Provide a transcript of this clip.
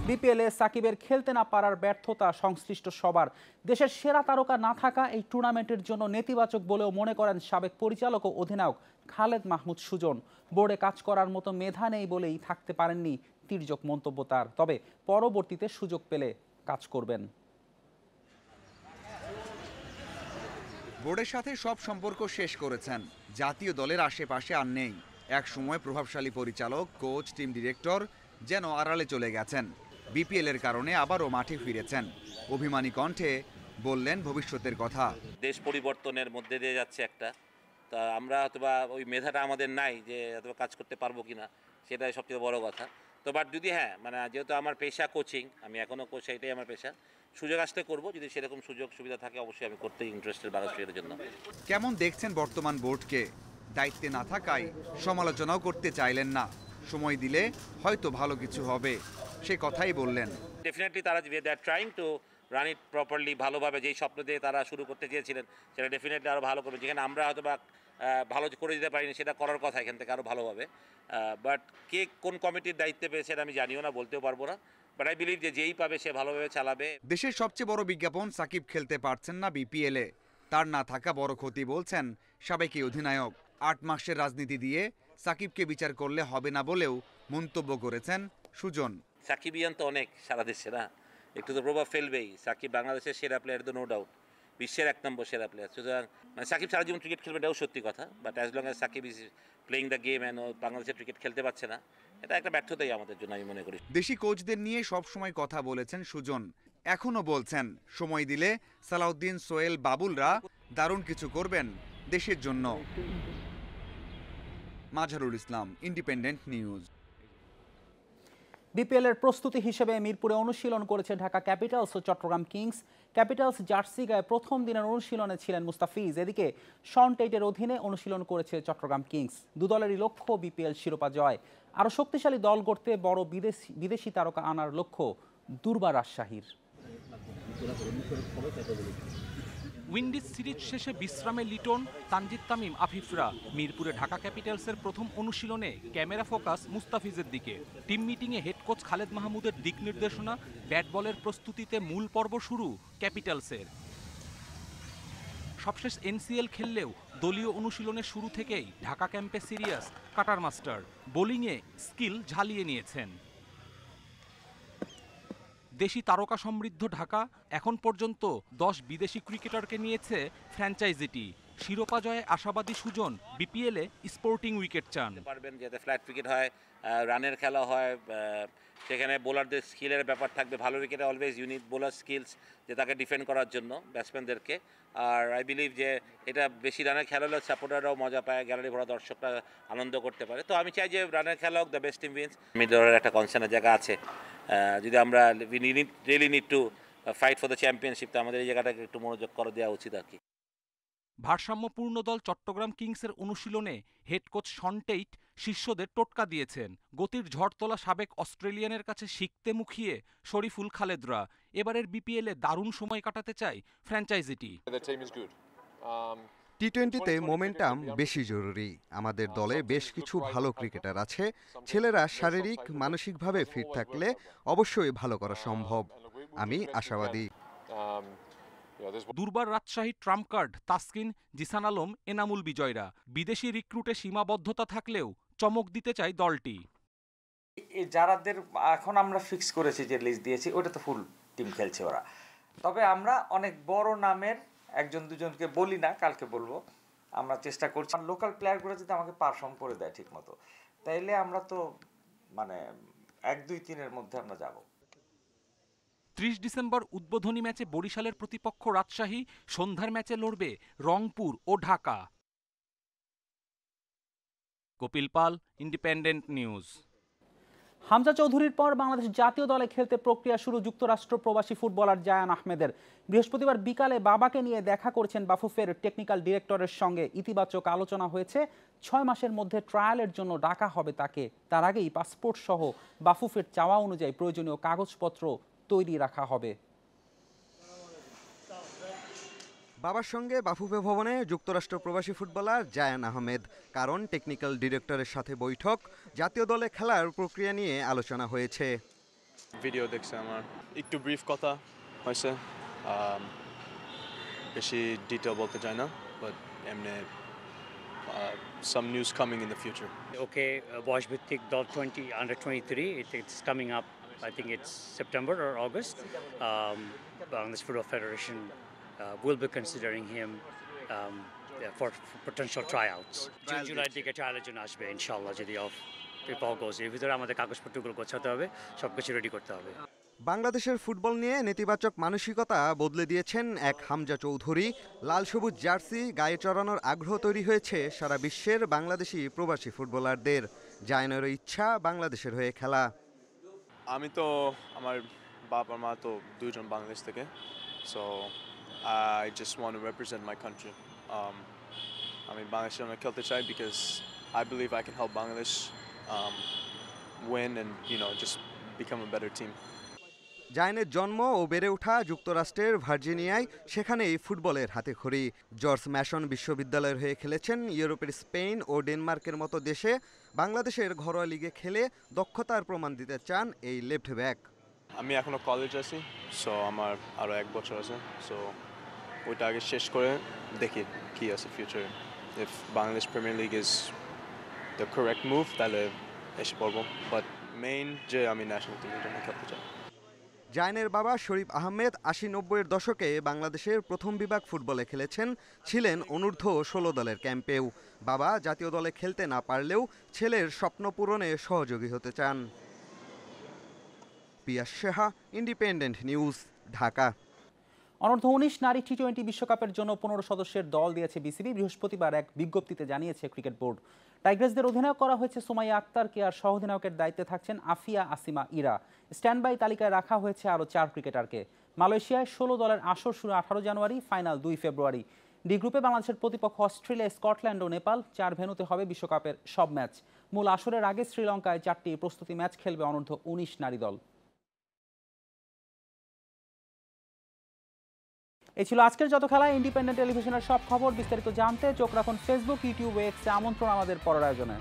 বিপিএলে সাকিবের খেলতে না পারার ব্যর্থতা সংশ্লিষ্ট সবার। দেশের সেরা তারকা না থাকা এই টুর্নামেন্টের জন্য নেতিবাচক বলেও মনে করেন সাবেক পরিচালক ও অধিনায়ক খালেদ মাহমুদ সুজন। বোর্ডে কাজ করার মতো মেধা নেই বলেই থাকতে পারেননি তির্যক মন্তব্য তার। তবে পরবর্তীতে সুযোগ পেলে কাজ করবেন। বোর্ডের সাথে সব সম্পর্ক শেষ করেছেন, জাতীয় দলের আশেপাশে আর নেই। এক সময় প্রভাবশালী পরিচালক, কোচ, টিম ডিরেক্টর যেন আড়ালে চলে গেছেন। বিপিএল এর কারণে আবারও মাঠে ফিরেছেন। অভিমানী কণ্ঠে বললেন ভবিষ্যতের কথা। দেশ পরিবর্তনের মধ্যে দিয়ে যাচ্ছে একটা, তা আমরা হয়তোবা ওই মেধাটা আমাদের নাই যে হয়তো কাজ করতে পারবো কিনা, সেটাই সবচেয়ে বড় কথা। তো বাট যদি যেহেতু আমার পেশা কোচিং, আমি এখনও কোচ, সেইটাই আমার পেশা। সুযোগ আসতে করব, যদি সেরকম সুযোগ সুবিধা থাকে অবশ্যই আমি করতে ইন্টারেস্টেড বাংলাদেশের জন্য। কেমন দেখছেন বর্তমান বোর্ডকে? দায়িত্বে না থাকায় সমালোচনাও করতে চাইলেন না। সময় দিলে হয়তো ভালো কিছু হবে, সে কথাই বললেন। ডেফিনেটলি তারা they are trying to run it properly, ভালোভাবে। যেই স্বপ্ন দিয়ে তারা শুরু করতে চেয়েছিলেন সেটা ডেফিনেটলি আরও ভালো করবে। যেখানে আমরা হয়তো বা ভালো করে দিতে পারিনি, সেটা করার কথা এখান থেকে আরও ভালোভাবে। বাট কে কোন কমিটির দায়িত্বে পেয়েছে সেটা আমি জানিও না, বলতেও পারবো না। বাট আই বিলিভ যে যেই পাবে সে ভালোভাবে চালাবে। দেশের সবচেয়ে বড় বিজ্ঞাপন সাকিব খেলতে পারছেন না বিপিএলে, তার না থাকা বড় ক্ষতি বলছেন সাবেক অধিনায়ক। 8 মাসের রাজনীতি দিয়ে সাকিবকে বিচার করলে হবে না বলেও মন্তব্য করেছেন সুজন। সাকিবিয়ান তো অনেক সারা দেশে, না একটু তো প্রভাব ফেলবেই। সাকিব বাংলাদেশের সেরা প্লেয়ার, তো নো ডাউট, বিশ্বের 1 নম্বর সেরা প্লেয়ার। সুতরাং সাকিব সারা জীবন ক্রিকেট খেলবে, এটাও সত্যি কথা। But as long as Sakib is playing the game and বাংলাদেশের ক্রিকেট খেলতে পারছে না, এটা একটা ব্যর্থতাই আমাদের জন্য, আমি মনে করি। দেশি কোচদের নিয়ে সবসময় কথা বলেছেন সুজন, এখনও বলছেন সময় দিলে সালাউদ্দিন, সোহেল, বাবুলরা দারুণ কিছু করবেন দেশের জন্য। Mazharul Islam, independent news. BPL এর প্রস্তুতি হিসেবে মিরপুরে অনুশীলন করেছে ঢাকা ক্যাপিটালস ও চট্টগ্রাম কিংস। ক্যাপিটালস জার্সি গায়ে প্রথম দিনের অনুশীলনে ছিলেন মুস্তাফিজ। এদিকে শন টেইটের অধীনে অনুশীলন করেছে চট্টগ্রাম কিংস। দুদলেরই লক্ষ্য বিপিএল শিরোপা জয়। আরও শক্তিশালী দল গড়তে বড় বিদেশি তারকা আনার লক্ষ্য দুর্বার রাজশাহীর। উইন্ডিজ সিরিজ শেষে বিশ্রামে লিটন, তানজিদ তামিম, আফিফরা। মিরপুরে ঢাকা ক্যাপিটালসের প্রথম অনুশীলনে ক্যামেরা ফোকাস মুস্তাফিজের দিকে। টিম মিটিংয়ে হেড কোচ খালেদ মাহমুদের দিক নির্দেশনা, ব্যাট বলের প্রস্তুতিতে মূল পর্ব শুরু ক্যাপিটালসের। সবশেষ এনসিএল খেললেও দলীয় অনুশীলনের শুরু থেকেই ঢাকা ক্যাম্পে সিরিয়াস কাটার মাস্টার। বোলিংয়ে স্কিল ঝালিয়ে নিয়েছেন। দেশি তারকা সমৃদ্ধ ঢাকা এখন পর্যন্ত 10 বিদেশি ক্রিকেটারকে নিয়েছে ফ্র্যাঞ্চাইজিটি। শিরোপা জয়ে আশাবাদী সুজন বিপিএলে স্পোর্টিং উইকেট চান। পারবেন যাতে ফ্ল্যাট উইকেট হয়, রানের খেলা হয়, সেখানে বোলারদের স্কিলের ব্যাপার থাকবে। ভালো উইকেটে অলওয়েজ ইউনিট বোলার স্কিলস, যে তাকে ডিফেন্ড করার জন্য ব্যাটসম্যানদেরকে। আর আই বিলিভ যে এটা বেশি রানের খেলা হলে সাপোর্টাররাও মজা পায়, গ্যালারি ভরা দর্শকরা আনন্দ করতে পারে। তো আমি চাই যে রানের খেলা হোক, দ্য বেস্ট টিম উইন্স। মিডলের একটা কনসার্নের জায়গা আছে, যদি আমরা really need to fight for the championship, তো আমাদের এই জায়গাটাকে একটু মনোযোগ করে দেওয়া উচিত আর কি। ভারসাম্যপূর্ণ দল চট্টগ্রাম কিংসের অনুশীলনে হেড কোচ শন টেইট শিষ্যদের টোটকা দিয়েছেন। গতির ঝড় তোলা সাবেক অস্ট্রেলিয়ানের কাছে শিখতে মুখিয়ে শরীফুল, খালেদরা। এবারের বিপিএলে দারুণ সময় কাটাতে চায় ফ্র্যাঞ্চাইজিটি। টি-20তে মোমেন্টাম বেশি জরুরি। আমাদের দলে বেশ কিছু ভালো ক্রিকেটার আছে। ছেলেরা শারীরিক মানসিকভাবে ফিট থাকলে অবশ্যই ভালো করা সম্ভব। আমি আশাবাদী। দুর্বার রাজশাহী ট্রাম্প কার্ড তাসকিন, জিসান আলম, এনামুল বিজয়রা। বিদেশি রিক্রুটে সীমাবদ্ধতা থাকলেও চমক দিতে চায় দলটি। যারাদের এখন আমরা ফিক্স করেছি, যে লিস্ট দিয়েছি, ওটা তো ফুল টিম খেলছে ওরা। তবে আমরা অনেক বড় নামের 1-2জনকে বলি না, কালকে বলবো। আমরা চেষ্টা করছি লোকাল প্লেয়ারগুলো যদি আমাকে পারফর্ম করে দেয় ঠিক মতো, তাইলে আমরা তো 1-2-3-এর মধ্যে আমরা যাব। 30 ডিসেম্বর উদ্বোধনী ম্যাচে বরিশালের প্রতিপক্ষ রাজশাহী। সন্ধ্যার ম্যাচে লড়বে রংপুর ও ঢাকা। কপিল পাল, ইন্ডিপেন্ডেন্ট নিউজ। হামজা চৌধুরীর পর বাংলাদেশ জাতীয় দলে খেলতে প্রক্রিয়া শুরু যুক্তরাষ্ট্র প্রবাসী ফুটবলার জায়ান আহমেদের। বৃহস্পতিবার বিকালে বাবাকে নিয়ে দেখা করেছেন বাফুফের টেকনিক্যাল ডিরেক্টরের সঙ্গে। ইতিবাচক আলোচনা হয়েছে। 6 মাসের মধ্যে ট্রায়ালের জন্য ডাকা হবে তাকে। তার আগেই পাসপোর্ট সহ বাফুফের চাওয়া অনুযায়ী প্রয়োজনীয় কাগজপত্র তৈরি রাখা হবে। বাবার সঙ্গে বাফুফে ভবনে যুক্তরাষ্ট্র প্রবাসী ফুটবলার জায়ান আহমেদ, কারণ টেকনিক্যাল ডিরেক্টরের সাথে বৈঠক, জাতীয় দলে খেলার প্রক্রিয়া নিয়ে আলোচনা হয়েছে। ভিডিও দেখছে আমার, একটু ব্রিফ কথা হয়েছে, বেশি ডিটেল বলতে চাই না, বাট এমনি some news coming in the future. Okay, বয়স ভিত্তিক দল 20 under 23, it's coming up. I think it's September or August. Bangladesh Football Federation will be considering him for potential tryouts. জুলাইয়ের দিকে ট্রায়ালের জন্য আসবে ইনশাআল্লাহ, যদি if all goes. এর ভিতরে আমাদের কাগজপত্রগুলো গোছাতে হবে, সবকিছু রেডি করতে হবে। বাংলাদেশের ফুটবল নিয়ে নেতিবাচক মানসিকতা বদলে দিয়েছেন এক হামজা চৌধুরী। লাল সবুজ জার্সি গায়ে চড়ানোর আগ্রহ তৈরি হয়েছে সারা বিশ্বের বাংলাদেশি প্রবাসী ফুটবলারদের। জায়ানেরও ইচ্ছা বাংলাদেশের হয়ে খেলা। আমি তো, আমার বাবা মা তো দুইজন বাংলাদেশ থেকে, so I just want to represent my country. আমি বাংলাদেশের জন্য খেলতে চাই because I believe I can help Bangladesh win and just become a better team. জায়ানের জন্ম ও বেড়ে ওঠা যুক্তরাষ্ট্রের ভার্জিনিয়ায়, সেখানেই ফুটবলের হাতেখড়ি। জর্জ ম্যাসন বিশ্ববিদ্যালয়ের হয়ে খেলেছেন ইউরোপের স্পেন ও ডেনমার্কের মতো দেশে। বাংলাদেশের ঘরোয়া লিগে খেলে দক্ষতার প্রমাণ দিতে চান এই লেফট ব্যাক। আমি এখনো কলেজ আছি, সো আমার আরও 1 বছর আছে, সো ওইটা আগে শেষ করে দেখি কি আছে ফিউচারে। If Bangladesh premier league is the correct move, তাহলে এসে পড়বো, বাট মেইন যে আমি ন্যাশনাল টিমের জন্য খেলতে চাই। জায়ানের বাবা শরীফ আহমেদ 80-90-এর দশকে বাংলাদেশের প্রথম বিভাগ ফুটবলে খেলেছেন, ছিলেন অনূর্ধ্ব 16 দলের ক্যাম্পেও। বাবা জাতীয় দলে খেলতে না পারলেও ছেলের স্বপ্ন পূরণে সহযোগী হতে চান। পিয়াস সেহা, ইন্ডিপেন্ডেন্ট নিউজ, ঢাকা। অনূর্ধ্ব 19 নারী টি-20 বিশ্বকাপের জন্য 15 সদস্যের দল দিয়েছে বিসিবি। বৃহস্পতিবার এক বিজ্ঞপ্তিতে জানিয়েছে ক্রিকেট বোর্ড। টাইগ্রেসদের অধিনায়ক করা হয়েছে সুমাইয়া আক্তারকে, আর সহ অধিনায়কের দায়িত্বে থাকছেন আফিয়া আসিমা ইরা। স্ট্যান্ড বাই তালিকায় রাখা হয়েছে আরও 4 ক্রিকেটারকে। মালয়েশিয়ায় 16 দলের আসর শুরু 18 জানুয়ারি, ফাইনাল 2 ফেব্রুয়ারি। ডি গ্রুপে বাংলাদেশের প্রতিপক্ষ অস্ট্রেলিয়া, স্কটল্যান্ড ও নেপাল। 4 ভেন্যুতে হবে বিশ্বকাপের সব ম্যাচ। মূল আসরের আগে শ্রীলঙ্কায় 4টি প্রস্তুতি ম্যাচ খেলবে অনূর্ধ্ব 19 নারী দল। এই ছিল আজকের যত খেলা। ইন্ডিপেন্ডেন্ট টেলিভিশনের সব খবর বিস্তারিত জানতে চোখ রাখুন ফেসবুক, ইউটিউব, এক্সে। আমন্ত্রণ আমাদের পরের আয়োজনে।